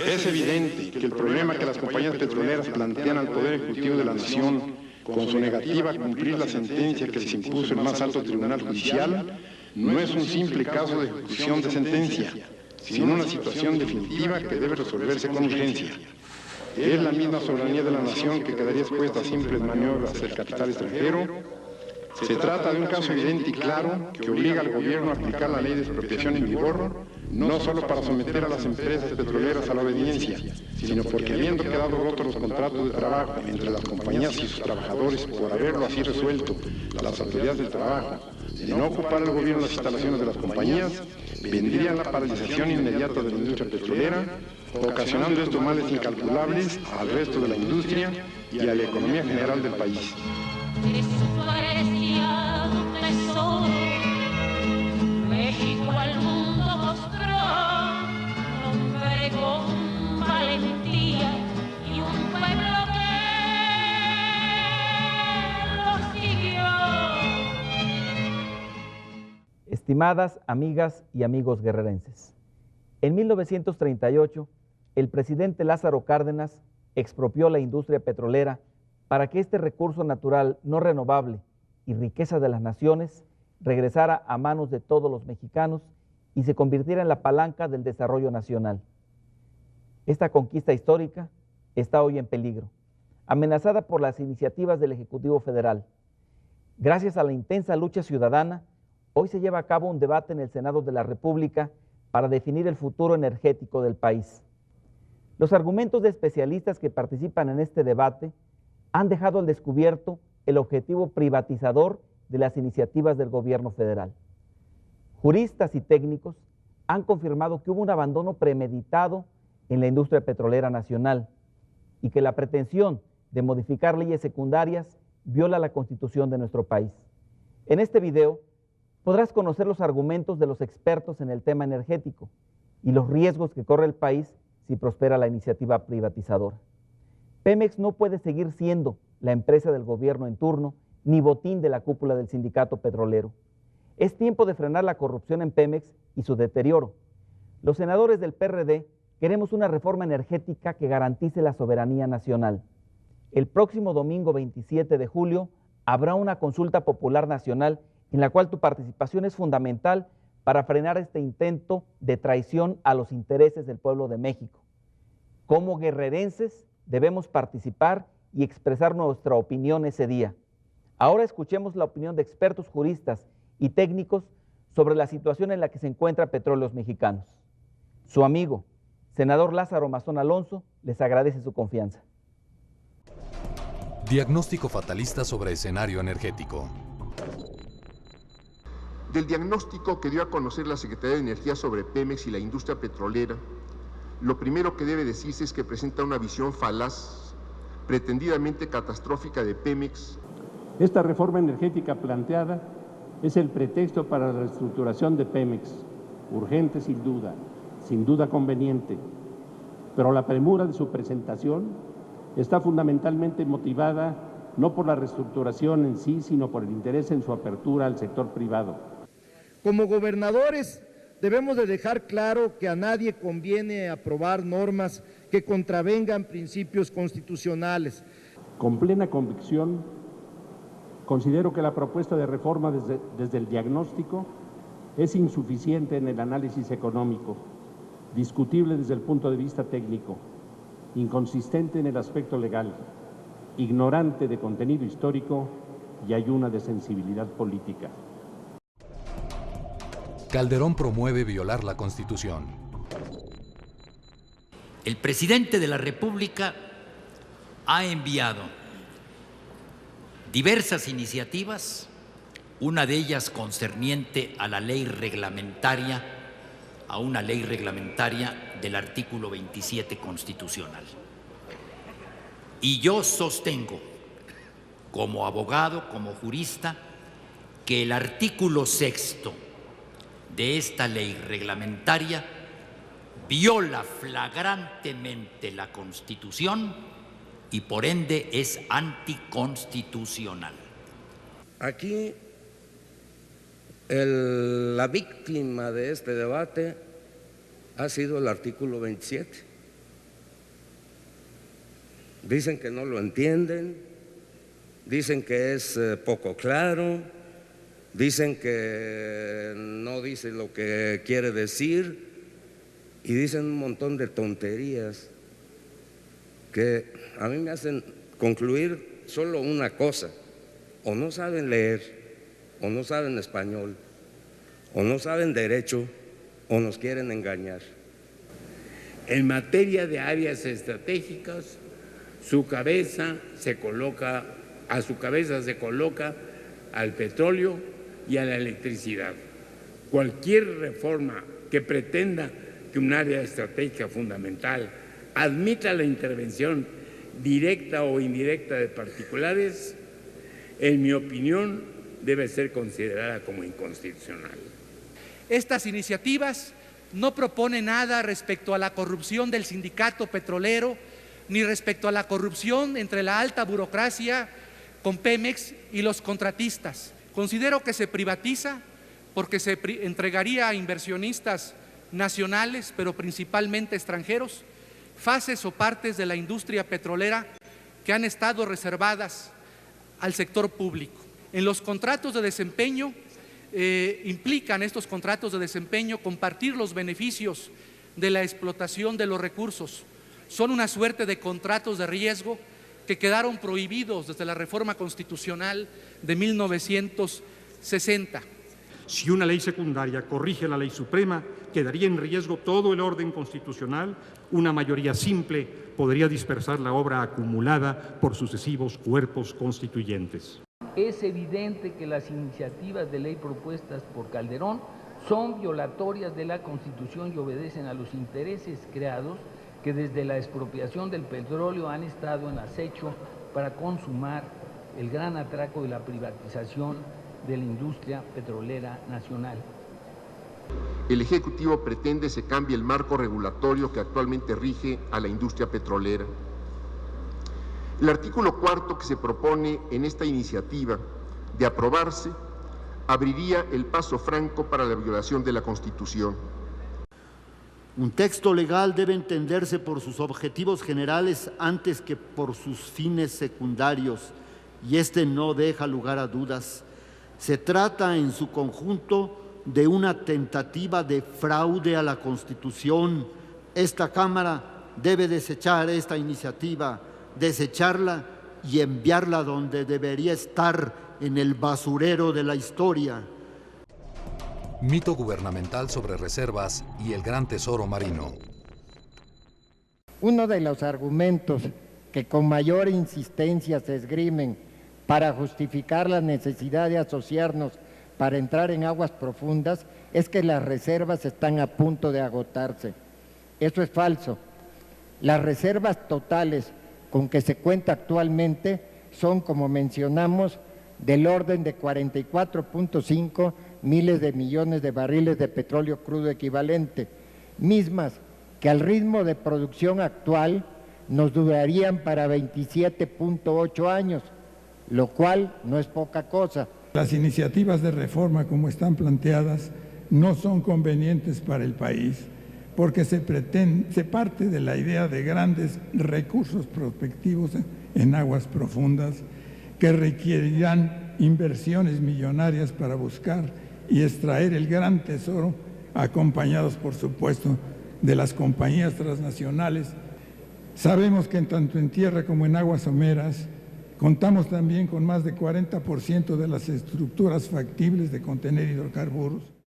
Es evidente que el problema que las compañías petroleras plantean al Poder Ejecutivo de la Nación con su negativa a cumplir la sentencia que les impuso el más alto tribunal judicial no es un simple caso de ejecución de sentencia, sino una situación definitiva que debe resolverse con urgencia. Es la misma soberanía de la nación que quedaría expuesta a simples maniobras del capital extranjero. Se trata de un caso evidente y claro que obliga al gobierno a aplicar la ley de expropiación en vigor, no solo para someter a las empresas petroleras a la obediencia, sino porque habiendo quedado rotos los contratos de trabajo entre las compañías y sus trabajadores por haberlo así resuelto las autoridades del trabajo, de no ocupar el gobierno las instalaciones de las compañías, vendría la paralización inmediata de la industria petrolera, ocasionando estos males incalculables al resto de la industria y a la economía general del país. México al mundo mostró un hombre con valentía y un pueblo que lo siguió. Estimadas amigas y amigos guerrerenses, en 1938 el presidente Lázaro Cárdenas expropió la industria petrolera para que este recurso natural no renovable y riqueza de las naciones regresara a manos de todos los mexicanos y se convirtiera en la palanca del desarrollo nacional. Esta conquista histórica está hoy en peligro, amenazada por las iniciativas del Ejecutivo Federal. Gracias a la intensa lucha ciudadana, hoy se lleva a cabo un debate en el Senado de la República para definir el futuro energético del país. Los argumentos de especialistas que participan en este debate han dejado al descubierto el objetivo privatizador de las iniciativas del gobierno federal. Juristas y técnicos han confirmado que hubo un abandono premeditado en la industria petrolera nacional y que la pretensión de modificar leyes secundarias viola la Constitución de nuestro país. En este video podrás conocer los argumentos de los expertos en el tema energético y los riesgos que corre el país si prospera la iniciativa privatizadora. Pemex no puede seguir siendo la empresa del gobierno en turno ni botín de la cúpula del sindicato petrolero. Es tiempo de frenar la corrupción en Pemex y su deterioro. Los senadores del PRD queremos una reforma energética que garantice la soberanía nacional. El próximo domingo 27 de julio habrá una consulta popular nacional en la cual tu participación es fundamental para frenar este intento de traición a los intereses del pueblo de México. Como guerrerenses debemos participar y expresar nuestra opinión ese día. Ahora escuchemos la opinión de expertos juristas y técnicos sobre la situación en la que se encuentra Petróleos Mexicanos. Su amigo, senador Lázaro Mazón Alonso, les agradece su confianza. Diagnóstico fatalista sobre escenario energético. Del diagnóstico que dio a conocer la Secretaría de Energía sobre Pemex y la industria petrolera, lo primero que debe decirse es que presenta una visión falaz, pretendidamente catastrófica de Pemex. Esta reforma energética planteada es el pretexto para la reestructuración de Pemex, urgente sin duda conveniente, pero la premura de su presentación está fundamentalmente motivada no por la reestructuración en sí, sino por el interés en su apertura al sector privado. Como gobernadores debemos de dejar claro que a nadie conviene aprobar normas que contravengan principios constitucionales. Con plena convicción, considero que la propuesta de reforma desde el diagnóstico es insuficiente en el análisis económico, discutible desde el punto de vista técnico, inconsistente en el aspecto legal, ignorante de contenido histórico y ayuna de sensibilidad política. Calderón promueve violar la Constitución. El presidente de la República ha enviado diversas iniciativas, una de ellas concerniente a la ley reglamentaria, a una ley reglamentaria del artículo 27 constitucional. Y yo sostengo, como abogado, como jurista, que el artículo 6º de esta ley reglamentaria viola flagrantemente la Constitución y por ende es anticonstitucional. Aquí la víctima de este debate ha sido el artículo 27, Dicen que no lo entienden, dicen que es poco claro, dicen que no dice lo que quiere decir y dicen un montón de tonterías que a mí me hacen concluir solo una cosa: o no saben leer, o no saben español, o no saben derecho, o nos quieren engañar. En materia de áreas estratégicas, a su cabeza se coloca al petróleo y a la electricidad. Cualquier reforma que pretenda que un área estratégica fundamental admita la intervención directa o indirecta de particulares, en mi opinión, debe ser considerada como inconstitucional. Estas iniciativas no proponen nada respecto a la corrupción del sindicato petrolero, ni respecto a la corrupción entre la alta burocracia con Pemex y los contratistas. Considero que se privatiza porque se entregaría a inversionistas nacionales, pero principalmente extranjeros, fases o partes de la industria petrolera que han estado reservadas al sector público. En los contratos de desempeño, implican estos contratos de desempeño compartir los beneficios de la explotación de los recursos. Son una suerte de contratos de riesgo que quedaron prohibidos desde la reforma constitucional de 1960. Si una ley secundaria corrige la ley suprema, quedaría en riesgo todo el orden constitucional. Una mayoría simple podría dispersar la obra acumulada por sucesivos cuerpos constituyentes. Es evidente que las iniciativas de ley propuestas por Calderón son violatorias de la Constitución y obedecen a los intereses creados que desde la expropiación del petróleo han estado en acecho para consumar el gran atraco de la privatización de la industria petrolera nacional. El Ejecutivo pretende se cambie el marco regulatorio que actualmente rige a la industria petrolera. El artículo 4 que se propone en esta iniciativa de aprobarse abriría el paso franco para la violación de la Constitución. Un texto legal debe entenderse por sus objetivos generales antes que por sus fines secundarios, y este no deja lugar a dudas. Se trata en su conjunto de una tentativa de fraude a la Constitución. Esta Cámara debe desechar esta iniciativa, desecharla y enviarla donde debería estar, en el basurero de la historia. Mito gubernamental sobre reservas y el gran tesoro marino. Uno de los argumentos que con mayor insistencia se esgrimen para justificar la necesidad de asociarnos para entrar en aguas profundas es que las reservas están a punto de agotarse. Eso es falso. Las reservas totales con que se cuenta actualmente son, como mencionamos, del orden de 44.5 miles de millones de barriles de petróleo crudo equivalente, mismas que al ritmo de producción actual nos durarían para 27.8 años, lo cual no es poca cosa. Las iniciativas de reforma como están planteadas no son convenientes para el país, porque se parte de la idea de grandes recursos prospectivos en aguas profundas que requerirán inversiones millonarias para buscar y extraer el gran tesoro, acompañados, por supuesto, de las compañías transnacionales. Sabemos que tanto en tierra como en aguas someras contamos también con más de 40% de las estructuras factibles de contener hidrocarburos.